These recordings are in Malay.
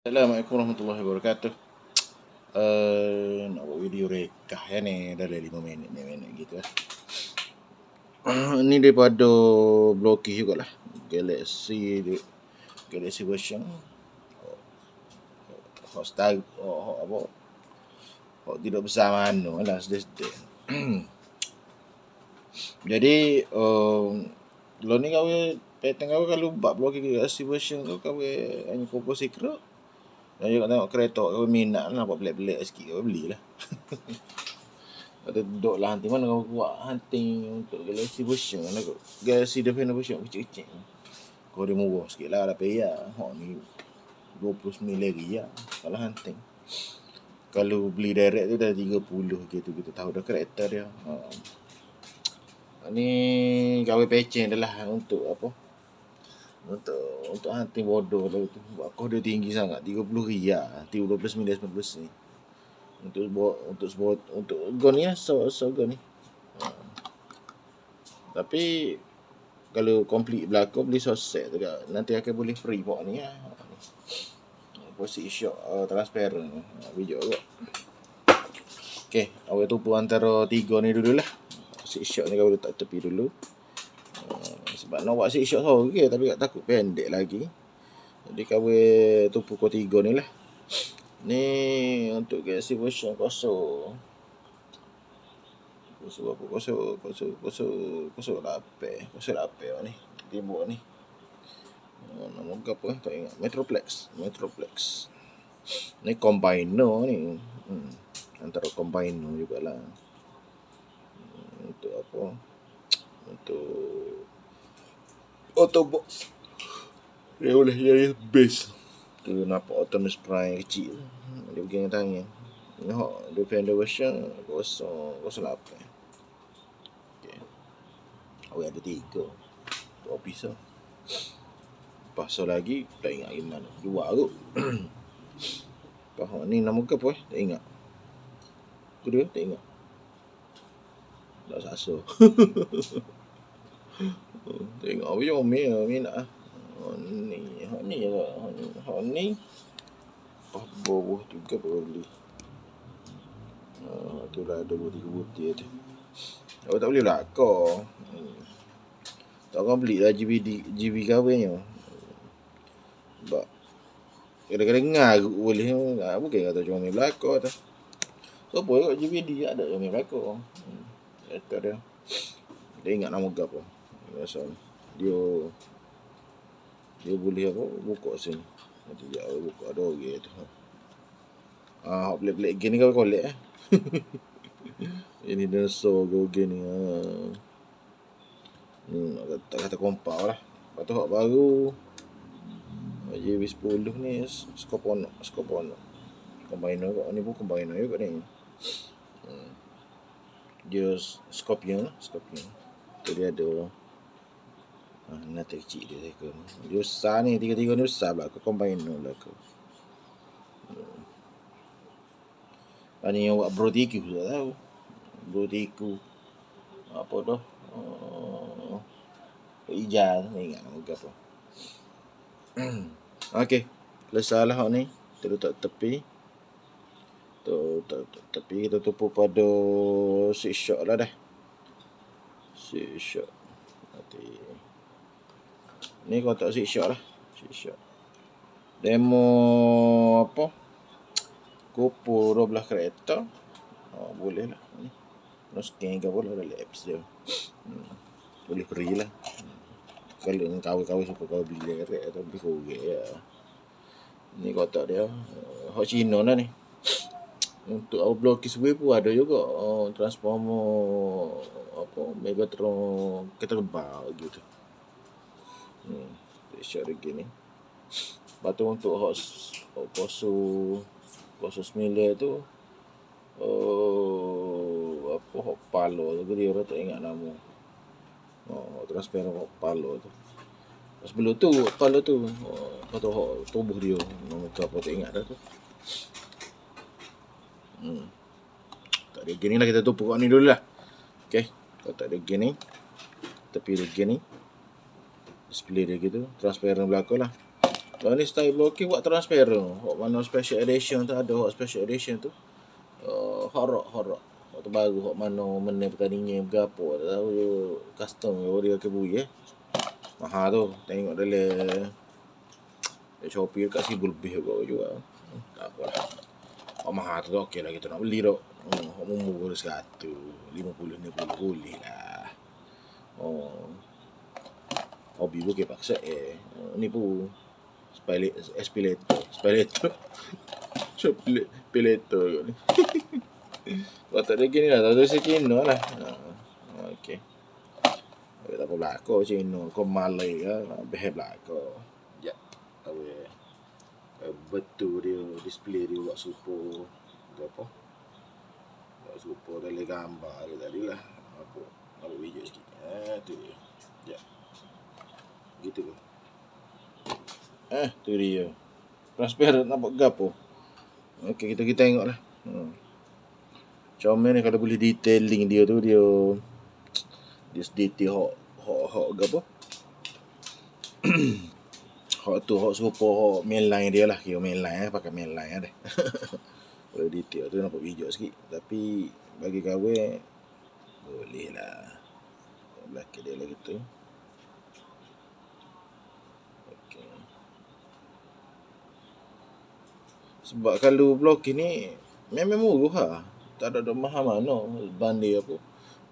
Assalamualaikum warahmatullahi wabarakatuh. Nak buat video rekah ya ni, dah 5 minit gitu lah. Ni daripada Blokis jugalah. Galaxy version hot apa? Hot tidak besar mana lah sedih. Jadi lo ni kau pattern kau kalau buat Blokis Galaxy version tu kau hanya Poco Secret. Dan juga tengok kereta kau minat lah, nampak pelik-pelik sikit kau belilah. Ada duduk lah hunting, mana kau buat hunting untuk Galaxy version kan aku. Galaxy Defender version kecil-kecil. Kau dia murah sikit lah, dah payah. Ni 29 lah kalau hunting. Kalau beli direct tu dah 30 gitu, kita tahu dah karakter dia. Ni kau patching dah lah untuk apa? Untuk hunting bodoh lah tu. Kau dia tinggi sangat, 30 riyal, 12 ni. Untuk gun ni lah, so gun ni. Tapi kalau complete belakang beli soset tu dah, nanti akan boleh free pok ni lah. Posisi shot transparent video juga. Okey, awak tupu antara 3 ni dululah. Posisi shot ni kau letak tepi dulu. Sebab nak buat six shot sorang tapi tak takut pendek lagi. Jadi kau tupu kau 3 ni lah. Ni untuk Galaxy version kosong. Kosong 08 ni. Timbuk ni. Nama apa tak ingat. Metroplex. Ni combiner ni. Antara combiner jugalah. Untuk apa? Untuk Autobox. Dia boleh jadi base. Tu nampak Optimus Prime kecil. Dia pegang tangan. Tengok Defender version 08. Okey. Awak ada 3. Tu pisau. Pasal lagi tak ingat gimana. 2 kot. Faham ni nama ke apa tak ingat. Kedua tak ingat. Tak sasa. Tengok apa je Omeh nak. Ni bawah juga baru beli. Tu lah ada 3 butir tu. Awak tak boleh belakang. Tak orang beli lah GB kahwinnya. Sebab kadang-kadang ngarut boleh. Bukan kata cuma main belakang tu. So apa kot GBD ada cuma main belakang. Kata dia. Dia ingat nama apa. Biasa dia boleh apa buka sini. Nanti dia buka ada orang tu. Hak pelik-pelik game ni kau collect Ini dinosaur game ni. Kata kompak lah. Lepas tu hak baru JV10 ni Scopono. Combiner kot. Ni pun combiner juga ni. Dia Scorpion. Tu dia ada nanti kecil dia ke. Dia besar ni, 3 ni besar belakang combiner belakang. Ni yang buat Bro TQ tak tahu. Bro TQ apa tu? Ijaz, tak ingat nama apa. Okey, selesai lah hak ni. Kita letak tepi. Tepi kita tupu pada 6 shot lah dah. 6 shot. Nanti ni kau tak 6 shot lah. 6 shot. Demo apa? GoPro 12 kereta. Boleh lah ni. No scan ke boleh ada apps dia. Boleh free lah. Kalau kawan-kawan suka kau beli kereta atau beli korek ya. Ni kotak dia. Hot Cina lah ni. Untuk Blokis Wave pun ada juga transformer apa Megatron keterbang gitu. Shot lagi ni. Lepas tu untuk hot Poso 9 tu apa hot palo tu dia orang tak ingat nama. Transparent hot palo tu. Sebelum tu hot palo tu kata hot tubuh dia nama apa tak ingat dah tu. Tak ada gini lah, kita tumpuk kat ni dulu lah. Okay, kalau tak ada gini tepi dia gini display dia gitu, transparent belakang lah. Kalau ni style blocking buat transparent. Hok mana special edition tu ada, hok special edition tu. Horok. Hok tu baru, hok mana menang pertandingan berapa tak tahu dia custom dia ke bui Mahal tu. Tengok dalam Shopee kat RM1,000 lebih juga. Tak apalah. Hok mahal tu okey lah kita nak beli tu. Hok murah 100, 50 ni boleh lah. Hobi pun kita paksa ni pun Spilator ni. Kalau tak ada gini lah, tak ada sekino lah. Okey. Tak apa belakang Cino, kau malai lah, behel belakang. Ya, betul dia, display dia buat super. Apa? Buat super dalam gambar dia tadi lah. Apa video sikit. Tu dia. Ya. Gitu ke. Tu dia. Transparent nampak gapo. Okey, kita tengok lah. Comel ni kalau boleh detailing dia tu, dia detail hok gapo. Hok super hok mainline dia lah. Kira mainline pakai mainline dah. Kalau detail tu nampak hijau sikit. Tapi bagi kawan boleh lah. Belakang dia lah gitu. Okey. Sebab kalau blocking ni memang murah lah. Tak ada mahal mana banding apa.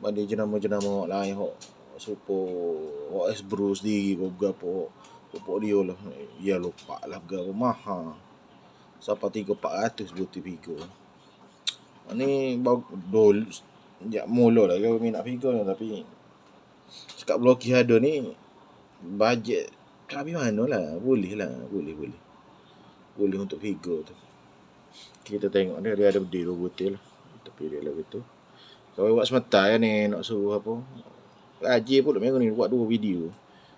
Banding jenama-jenama lain hok super hok S-Bro sendiri ke berapa hok dia lah. Ya lupa lah berapa mahal. Sampai 300-400 buat figure. Ni dol ya mula lah kalau minat figure tapi sekat blocking ada ni bajet tapi mana lah. Boleh untuk figure tu. Kita tengok dia ada berdiri 2 butir lah. Tapi dia lah gitu. Kalau buat sementara ni nak suruh apa. Gaji pun minggu ni buat 2 video.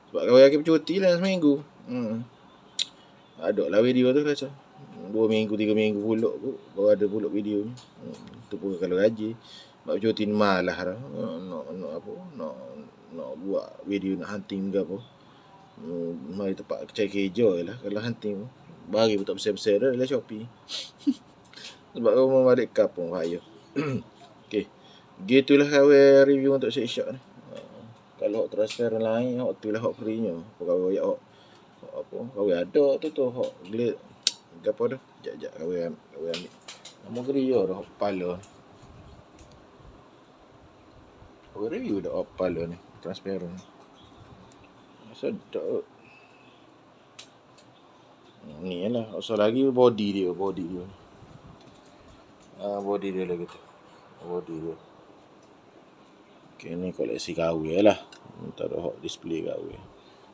Sebab kalau lagi bercuti lah seminggu. Ada lah video tu rasa. 2 minggu 3 minggu pulak pun baru ada pulak video ni. Tu pun kalau gaji. Sebab bercuti ni malah dah. Nak buat video nak hunting ke apa. Mari tempat cari kerja lah. Kalau hunting bagi pun tak besar-besar dah dalam Shopee. Sebab orang balik kapung payah. Okey. Gitulah kawan review untuk C-Shock ni. Kalau hok transparent lain, hok tu lah hok free-nya. Pegawai hok apa? Kawan ada tu hok glade apa dah. Jap kawan ambil. Nama geria dah hok kepala. Hok review dah hok kepala ni, transparent. Sedap. Ni lah. Asal lagi body dia. Body dia lah gitu. Body dia. Okay, ni koleksi kahwin lah. Tak ada hot display kahwin.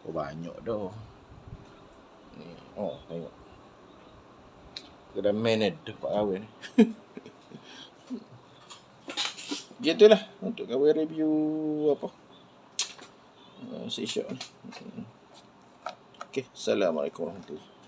Banyak dah. Ni, tengok. Kedai maned pak kahwin ni. Gitulah untuk kahwin review apa. C-Shock ni. Okay, Assalamualaikum warahmatullahi wabarakatuh.